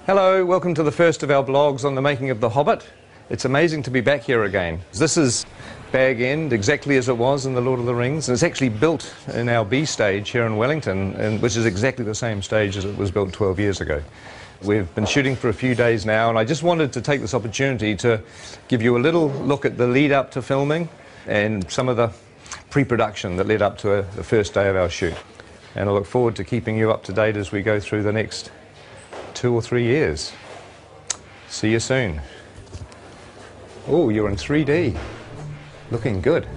Hello, welcome to the first of our vlogs on the making of The Hobbit. It's amazing to be back here again. This is Bag End, exactly as it was in The Lord of the Rings, and it's actually built in our B stage here in Wellington, which is exactly the same stage as it was built 12 years ago. We've been shooting for a few days now, and I just wanted to take this opportunity to give you a little look at the lead up to filming and some of the pre-production that led up to the first day of our shoot. And I look forward to keeping you up to date as we go through the next 2 or 3 years. See you soon. Oh, you're in 3D. Looking good.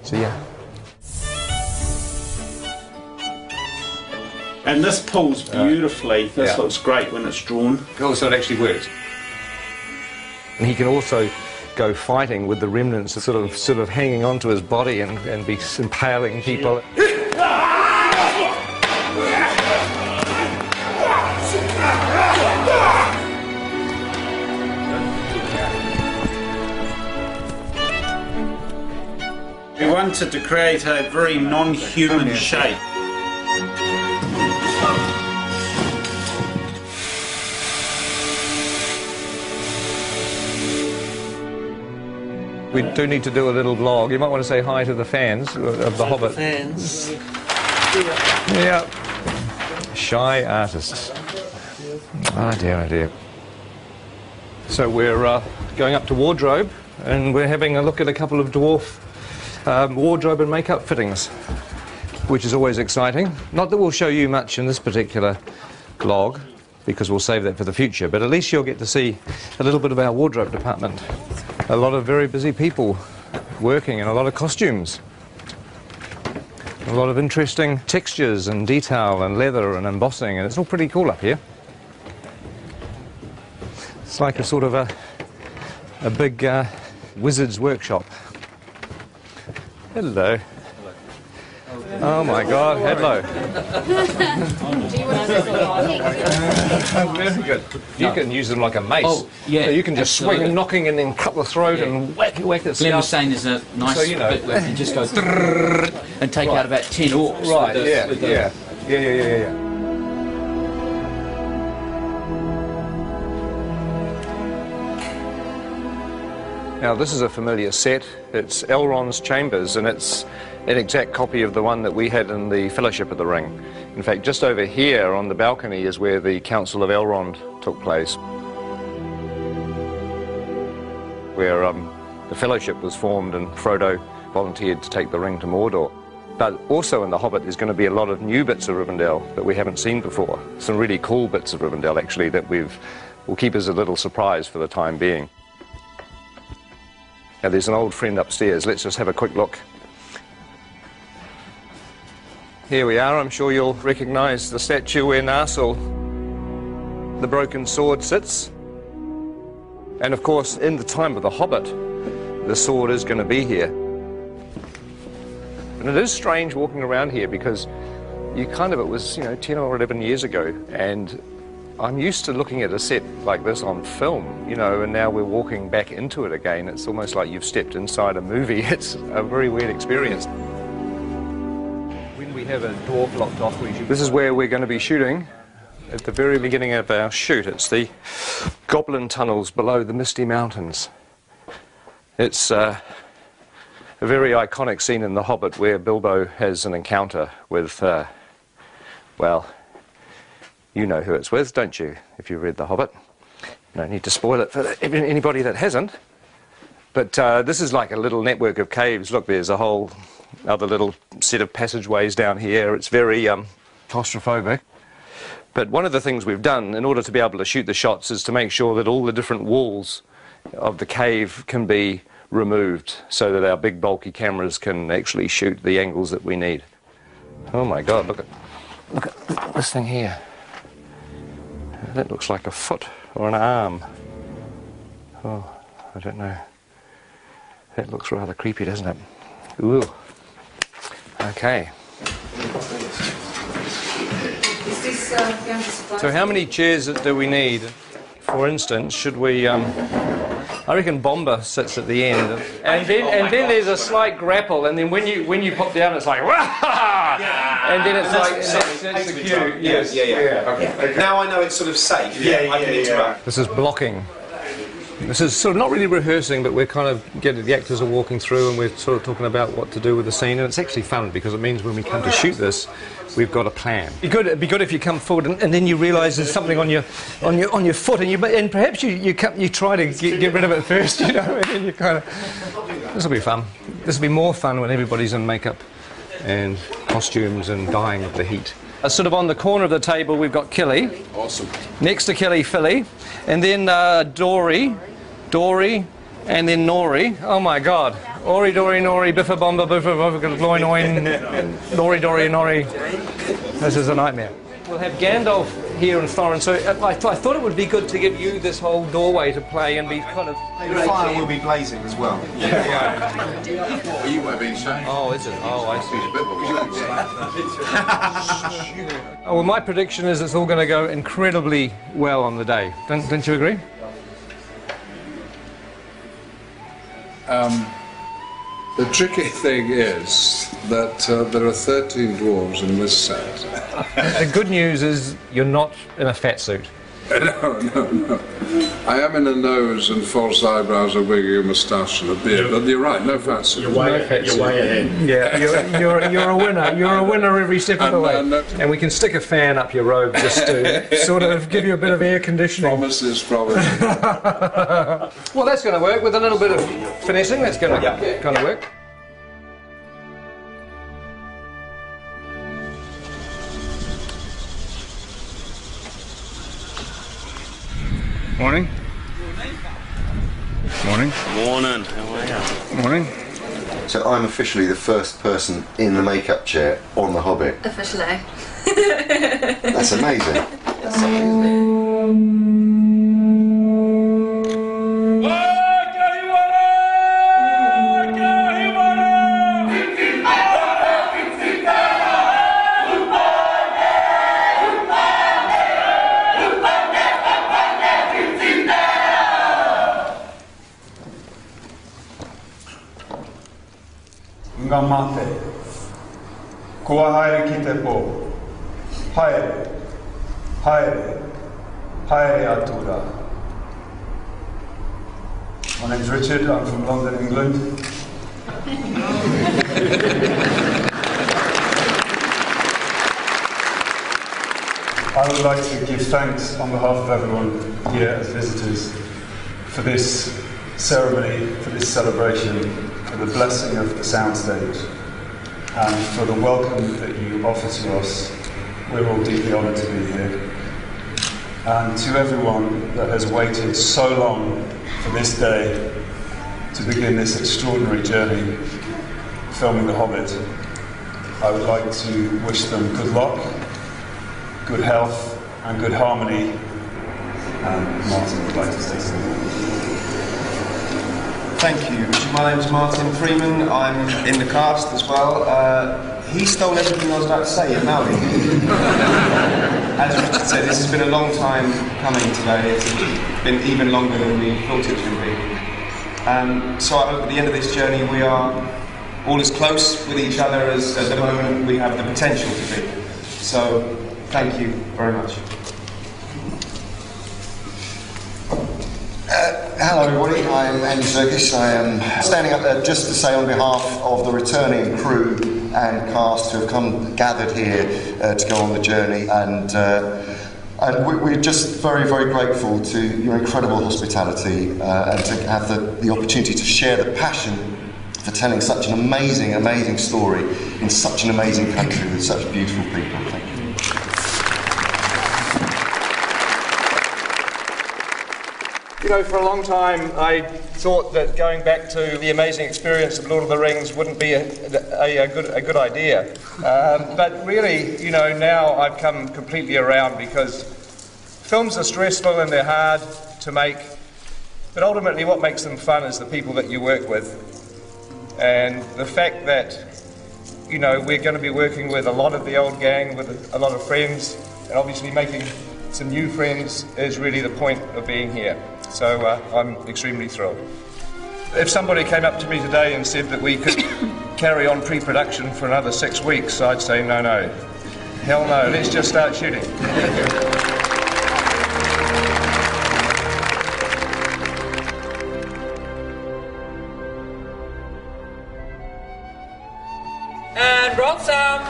See ya. And this pulls beautifully. This looks great when it's drawn. Oh, so it actually works. And he can also go fighting with the remnants, sort of hanging onto his body and be impaling people. We wanted to create a very non-human shape. We do need to do a little vlog. You might want to say hi to the fans of The Hobbit. Fans. Yeah. Shy artists. Oh dear, oh dear. So we're going up to wardrobe, and we're having a look at a couple of dwarf wardrobe and makeup fittings, which is always exciting. Not that we'll show you much in this particular vlog, because we'll save that for the future, but at least you'll get to see a little bit of our wardrobe department. A lot of very busy people working, and a lot of costumes. A lot of interesting textures and detail and leather and embossing, and it's all pretty cool up here. It's like a sort of a big wizard's workshop. Hello. Oh my God, hello. Very good. You can use them like a mace. Oh, yeah. So you can just absolutely. swing knocking and then cut the throat and whack it. Glenn was saying there's a nice bit where you just go and take out about 10 orcs. Right, with the, yeah. Now this is a familiar set. It's Elrond's chambers, and it's an exact copy of the one that we had in the Fellowship of the Ring. In fact, just over here on the balcony is where the Council of Elrond took place, where the Fellowship was formed and Frodo volunteered to take the ring to Mordor. But also in The Hobbit there's going to be a lot of new bits of Rivendell that we haven't seen before. Some really cool bits of Rivendell actually that will keep as a little surprise for the time being. Now there's an old friend upstairs. Let's just have a quick look. Here we are. I'm sure you'll recognise the statue where Narsil, the broken sword, sits. And of course, in the time of The Hobbit, the sword is going to be here. And it is strange walking around here because it was 10 or 11 years ago, and I'm used to looking at a set like this on film, and now we're walking back into it again. It's almost like you've stepped inside a movie. It's a very weird experience. When we have a dwarf locked off, this is where we're going to be shooting at the very beginning of our shoot. It's the goblin tunnels below the Misty Mountains. It's a very iconic scene in The Hobbit where Bilbo has an encounter with, well, you know who it's with, don't you, if you've read The Hobbit? No need to spoil it for anybody that hasn't. But this is like a little network of caves. Look, there's a whole other little set of passageways down here. It's very claustrophobic. But one of the things we've done in order to be able to shoot the shots is to make sure that all the different walls of the cave can be removed so that our big bulky cameras can actually shoot the angles that we need. Oh my God, look at this thing here. That looks like a foot or an arm. Oh, I don't know. That looks rather creepy, doesn't it? Ooh. Okay. So how many chairs do we need? For instance, should we... I reckon Bomber sits at the end, and then there's a slight grapple, and then when you pop down, it's like, wah! and then it's like it's the cue. Yes. Yeah. Okay. Now I know it's sort of safe. I can interrupt. This is blocking. This is sort of not really rehearsing, but we're kind of the actors are walking through and we're sort of talking about what to do with the scene, and it's actually fun because it means when we come to shoot this, we've got a plan. It'd be good if you come forward and then you realise there's something on your foot, and perhaps you try to get rid of it first, you know, and then you kind of. This will be fun. This will be more fun when everybody's in makeup and costumes and dying of the heat. Sort of on the corner of the table, we've got Killy. Awesome. Next to Killy, Philly, and then Dory, and then Nori. Oh my God! Ori, Dory, Nori, Biffa, Bomba, Biffa, Biffa, Loin, Nori, Dory, Nori. This is a nightmare. We'll have Gandalf here in Florence, so I thought it would be good to give you this whole doorway to play and be kind of... The fire will be blazing as well. What you might be saying. Oh, is it? Oh, I see. Oh, well, my prediction is it's all going to go incredibly well on the day. Don't you agree? The tricky thing is that there are 13 dwarves in this set. The good news is you're not in a fat suit. No. I am in a nose and false eyebrows, a wig, a moustache and a beard, but you're right, no fat suit. You're way ahead. Yeah, you're a winner. You're a winner every step of the way. And we can stick a fan up your robe just to sort of give you a bit of air conditioning. Promises. Well, that's going to work with a little bit of finessing. That's going to kind of work. Morning. Morning. Morning. How are you? Morning. So I'm officially the first person in the makeup chair on The Hobbit. Officially. That's amazing. That's amazing. Nga mate, kua haere ki te pō, haere, atura. My name's Richard, I'm from London, England. I would like to give thanks on behalf of everyone here as visitors for this ceremony, for this celebration, for the blessing of the soundstage, and for the welcome that you offer to us. We're all deeply honoured to be here. And to everyone that has waited so long for this day to begin this extraordinary journey filming The Hobbit, I would like to wish them good luck, good health and good harmony. And Martin would like to say something. Thank you. My name's Martin Freeman. I'm in the cast as well. He stole everything I was about to say in Maui. As Richard said, this has been a long time coming today. It's been even longer than we thought it would be. So I hope at the end of this journey we are all as close with each other as at the moment we have the potential to be. So thank you very much. Hello everybody, I'm Andy Serkis. I am standing up there just to say on behalf of the returning crew and cast who have gathered here to go on the journey, and we're just very, very grateful to your incredible hospitality and to have the opportunity to share the passion for telling such an amazing, amazing story in such an amazing country with such beautiful people. Thank you. You know, for a long time I thought that going back to the amazing experience of Lord of the Rings wouldn't be a good idea. But really, you know, now I've come completely around, because films are stressful and they're hard to make, but ultimately what makes them fun is the people that you work with. And the fact that, you know, we're going to be working with a lot of the old gang, with a lot of friends, and obviously making some new friends is really the point of being here. So I'm extremely thrilled. If somebody came up to me today and said that we could carry on pre-production for another 6 weeks, I'd say no. Hell no, let's just start shooting. And roll sound.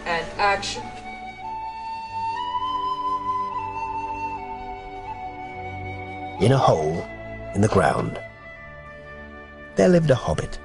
And action. In a hole in the ground, there lived a hobbit.